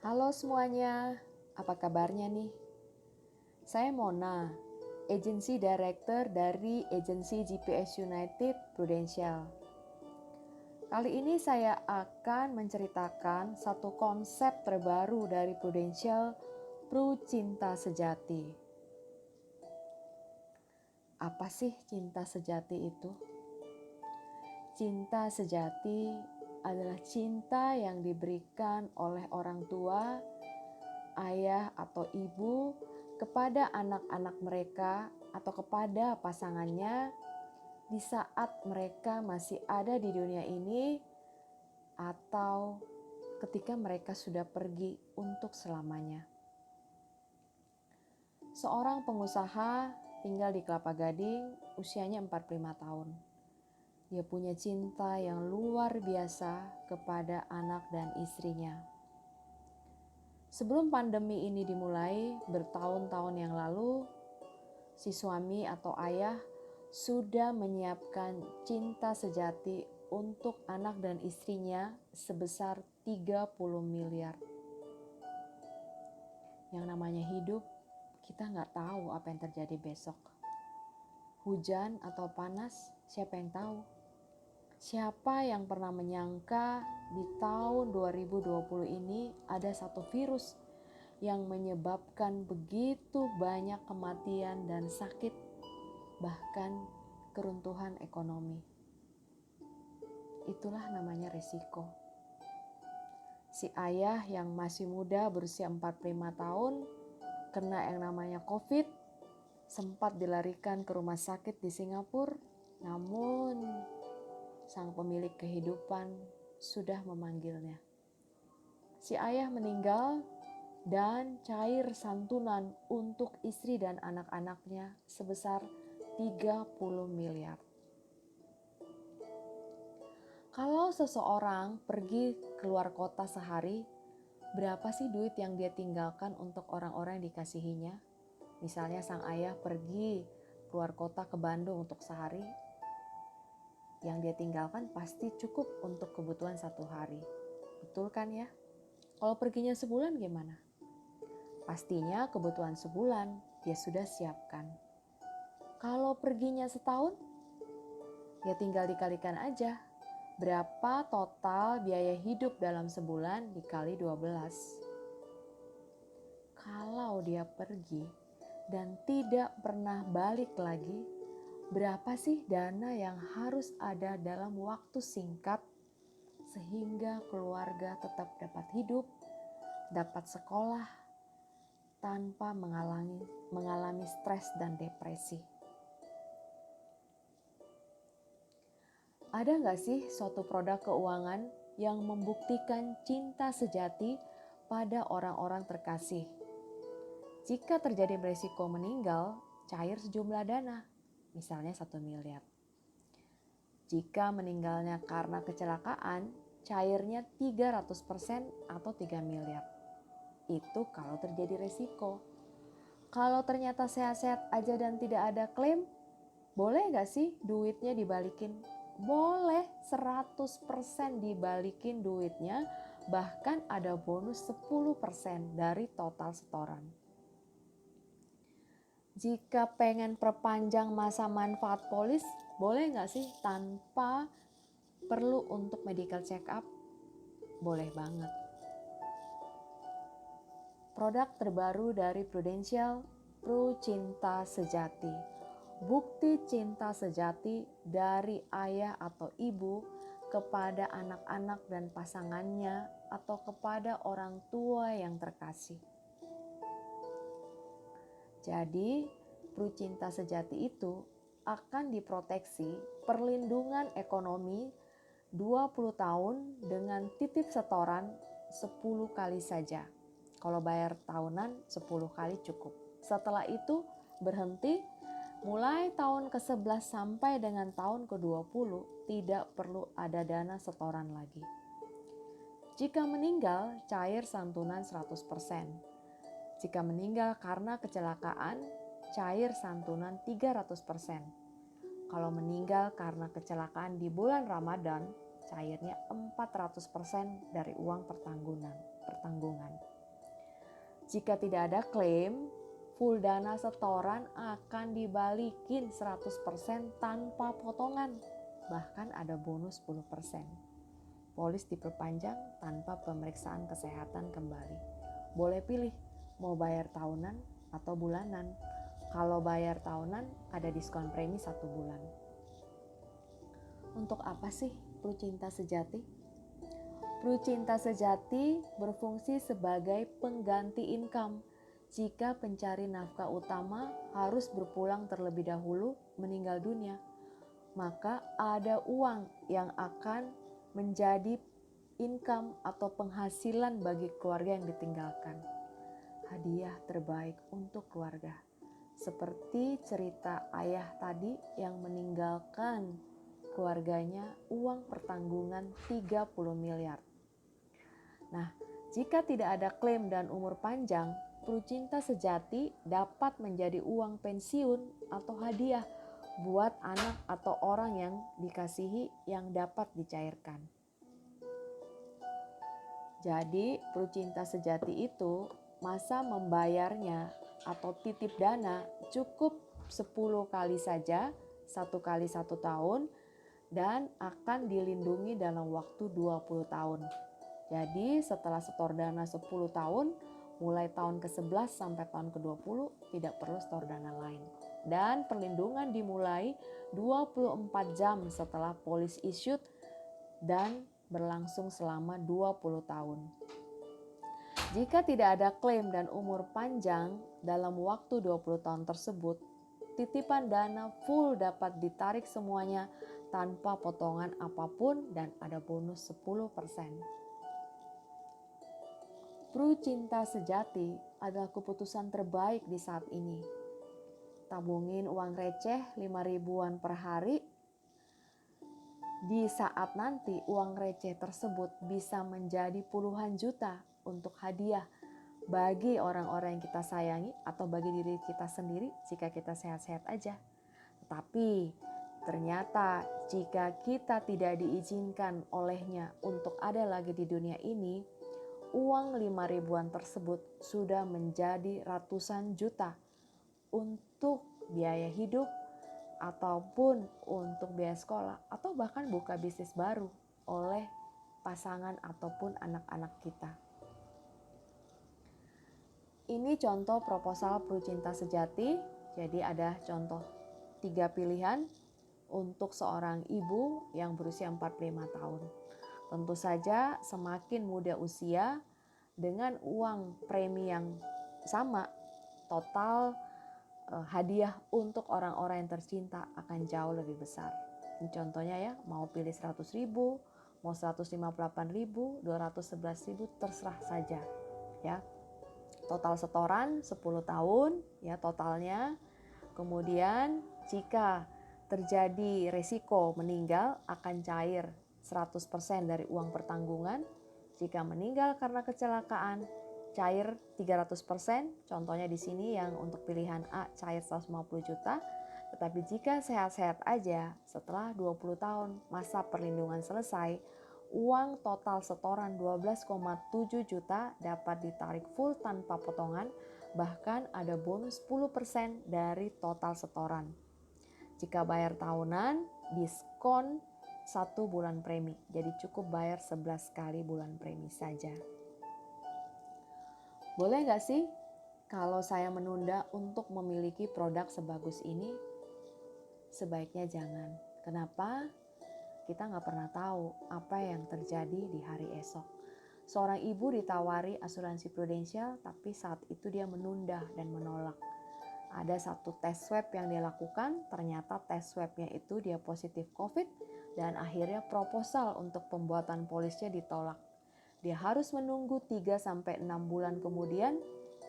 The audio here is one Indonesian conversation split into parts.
Halo semuanya, apa kabarnya nih? Saya Mona, Agency Director dari agensi GPS United Prudential. Kali ini saya akan menceritakan satu konsep terbaru dari Prudential, Pru Cinta Sejati. Apa sih cinta sejati itu? Cinta sejati adalah cinta yang diberikan oleh orang tua, ayah atau ibu kepada anak-anak mereka atau kepada pasangannya di saat mereka masih ada di dunia ini atau ketika mereka sudah pergi untuk selamanya. Seorang pengusaha tinggal di Kelapa Gading, usianya 45 tahun. Dia punya cinta yang luar biasa kepada anak dan istrinya. Sebelum pandemi ini dimulai bertahun-tahun yang lalu, si suami atau ayah sudah menyiapkan cinta sejati untuk anak dan istrinya sebesar 30 miliar. Yang namanya hidup, kita nggak tahu apa yang terjadi besok. Hujan atau panas, siapa yang tahu? Siapa yang pernah menyangka di tahun 2020 ini ada satu virus yang menyebabkan begitu banyak kematian dan sakit, bahkan keruntuhan ekonomi. Itulah namanya resiko. Si ayah yang masih muda berusia 45 tahun kena yang namanya COVID, sempat dilarikan ke rumah sakit di Singapura, namun sang pemilik kehidupan sudah memanggilnya. Si ayah meninggal dan cair santunan untuk istri dan anak-anaknya sebesar 30 miliar. Kalau seseorang pergi keluar kota sehari, berapa sih duit yang dia tinggalkan untuk orang-orang yang dikasihinya? Misalnya sang ayah pergi keluar kota ke Bandung untuk sehari, yang dia tinggalkan pasti cukup untuk kebutuhan satu hari. Betul kan ya? Kalau perginya sebulan gimana? Pastinya kebutuhan sebulan dia sudah siapkan. Kalau perginya setahun, ya tinggal dikalikan aja. Berapa total biaya hidup dalam sebulan dikali 12. Kalau dia pergi dan tidak pernah balik lagi, berapa sih dana yang harus ada dalam waktu singkat sehingga keluarga tetap dapat hidup, dapat sekolah, tanpa mengalami stres dan depresi. Ada nggak sih suatu produk keuangan yang membuktikan cinta sejati pada orang-orang terkasih? Jika terjadi beresiko meninggal, cair sejumlah dana, misalnya 1 miliar. Jika meninggalnya karena kecelakaan, cairnya 300% atau 3 miliar. Itu kalau terjadi resiko. Kalau ternyata sehat-sehat aja dan tidak ada klaim, boleh gak sih duitnya dibalikin? Boleh, 100% dibalikin duitnya, bahkan ada bonus 10% dari total setoran. Jika pengen perpanjang masa manfaat polis, boleh gak sih tanpa perlu untuk medical check up? Boleh banget. Produk terbaru dari Prudential, Pru Cinta Sejati. Bukti cinta sejati dari ayah atau ibu kepada anak-anak dan pasangannya atau kepada orang tua yang terkasih. Jadi, Pru Cinta Sejati itu akan diproteksi perlindungan ekonomi 20 tahun dengan titip setoran 10 kali saja. Kalau bayar tahunan 10 kali cukup. Setelah itu berhenti. Mulai tahun ke-11 sampai dengan tahun ke-20 tidak perlu ada dana setoran lagi. Jika meninggal, cair santunan 100%. Jika meninggal karena kecelakaan, cair santunan 300%. Kalau meninggal karena kecelakaan di bulan Ramadan, cairnya 400% dari uang pertanggungan. Jika tidak ada klaim, full dana setoran akan dibalikin 100% tanpa potongan. Bahkan ada bonus 10%. Polis diperpanjang tanpa pemeriksaan kesehatan kembali. Boleh pilih mau bayar tahunan atau bulanan. Kalau bayar tahunan ada diskon premi 1 bulan. Untuk apa sih Pru Cinta Sejati? Pru Cinta Sejati berfungsi sebagai pengganti income jika pencari nafkah utama harus berpulang terlebih dahulu meninggal dunia. Maka ada uang yang akan menjadi income atau penghasilan bagi keluarga yang ditinggalkan. Hadiah terbaik untuk keluarga. Seperti cerita ayah tadi yang meninggalkan keluarganya uang pertanggungan 30 miliar. Nah, jika tidak ada klaim dan umur panjang, Pru Cinta Sejati dapat menjadi uang pensiun atau hadiah buat anak atau orang yang dikasihi yang dapat dicairkan. Jadi, Pru Cinta Sejati itu masa membayarnya atau titip dana cukup 10 kali saja, 1 kali 1 tahun, dan akan dilindungi dalam waktu 20 tahun. Jadi setelah setor dana 10 tahun, mulai tahun ke-11 sampai tahun ke-20 tidak perlu setor dana lain. Dan perlindungan dimulai 24 jam setelah polis issued dan berlangsung selama 20 tahun. Jika tidak ada klaim dan umur panjang dalam waktu 20 tahun tersebut, titipan dana full dapat ditarik semuanya tanpa potongan apapun dan ada bonus 10%. Pru Cinta Sejati adalah keputusan terbaik di saat ini. Tabungin uang receh 5 ribuan per hari. Di saat nanti uang receh tersebut bisa menjadi puluhan juta untuk hadiah bagi orang-orang yang kita sayangi atau bagi diri kita sendiri jika kita sehat-sehat aja. Tetapi ternyata jika kita tidak diizinkan olehnya untuk ada lagi di dunia ini, uang 5 ribuan tersebut sudah menjadi ratusan juta untuk biaya hidup ataupun untuk biaya sekolah atau bahkan buka bisnis baru oleh pasangan ataupun anak-anak kita. Ini contoh proposal Pru Cinta Sejati. Jadi ada contoh 3 pilihan untuk seorang ibu yang berusia 45 tahun. Tentu saja semakin muda usia dengan uang premi yang sama, total hadiah untuk orang-orang yang tercinta akan jauh lebih besar. Ini contohnya ya, mau pilih 100 ribu, mau 158 ribu, 211 ribu, terserah saja ya. Total setoran 10 tahun ya totalnya. Kemudian jika terjadi resiko meninggal akan cair 100% dari uang pertanggungan. Jika meninggal karena kecelakaan cair 300%. Contohnya di sini yang untuk pilihan A cair 150 juta. Tetapi jika sehat-sehat aja setelah 20 tahun masa perlindungan selesai, uang total setoran 12,7 juta dapat ditarik full tanpa potongan, bahkan ada bonus 10% dari total setoran. Jika bayar tahunan, diskon 1 bulan premi. Jadi cukup bayar 11 kali bulan premi saja. Boleh gak sih kalau saya menunda untuk memiliki produk sebagus ini? Sebaiknya jangan. Kenapa? Kita gak pernah tahu apa yang terjadi di hari esok. Seorang ibu ditawari asuransi prudensial, tapi saat itu dia menunda dan menolak. Ada satu tes swab yang dia lakukan, ternyata tes swabnya itu dia positif COVID, dan akhirnya proposal untuk pembuatan polisnya ditolak. Dia harus menunggu 3-6 bulan kemudian,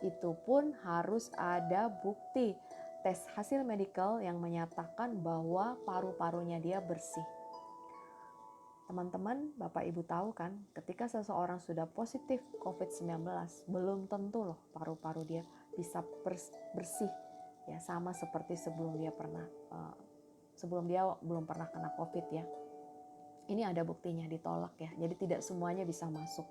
itu pun harus ada bukti tes hasil medikal yang menyatakan bahwa paru-parunya dia bersih. Teman-teman, Bapak Ibu tahu kan, ketika seseorang sudah positif COVID-19, belum tentu loh paru-paru dia bisa bersih. Ya, sama seperti sebelum dia belum pernah kena COVID ya. Ini ada buktinya ditolak ya. Jadi tidak semuanya bisa masuk.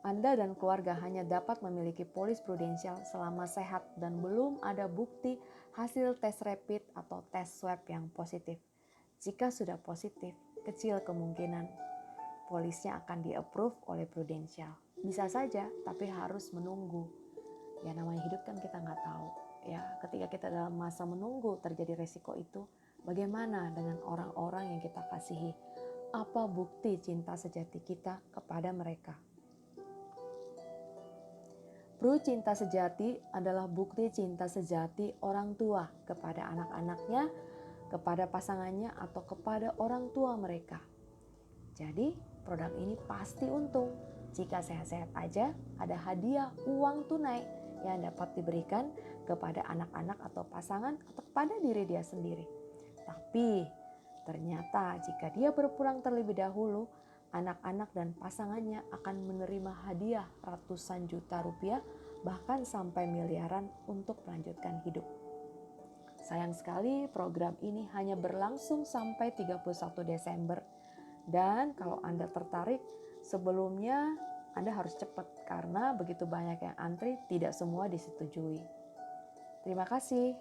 Anda dan keluarga hanya dapat memiliki polis prudensial selama sehat dan belum ada bukti hasil tes rapid atau tes swab yang positif. Jika sudah positif, kecil kemungkinan polisnya akan di-approve oleh prudensial. Bisa saja, tapi harus menunggu. Ya namanya hidup kan kita nggak tahu. Ya ketika kita dalam masa menunggu terjadi resiko itu, bagaimana dengan orang-orang yang kita kasihi? Apa bukti cinta sejati kita kepada mereka? Pru cinta sejati adalah bukti cinta sejati orang tua kepada anak-anaknya, kepada pasangannya, atau kepada orang tua mereka. Jadi, produk ini pasti untung. Jika sehat-sehat aja, ada hadiah uang tunai yang dapat diberikan kepada anak-anak atau pasangan atau kepada diri dia sendiri. Tapi, ternyata jika dia berpulang terlebih dahulu, anak-anak dan pasangannya akan menerima hadiah ratusan juta rupiah, bahkan sampai miliaran untuk melanjutkan hidup. Sayang sekali program ini hanya berlangsung sampai 31 Desember. Dan kalau Anda tertarik, sebelumnya Anda harus cepat karena begitu banyak yang antri, tidak semua disetujui. Terima kasih.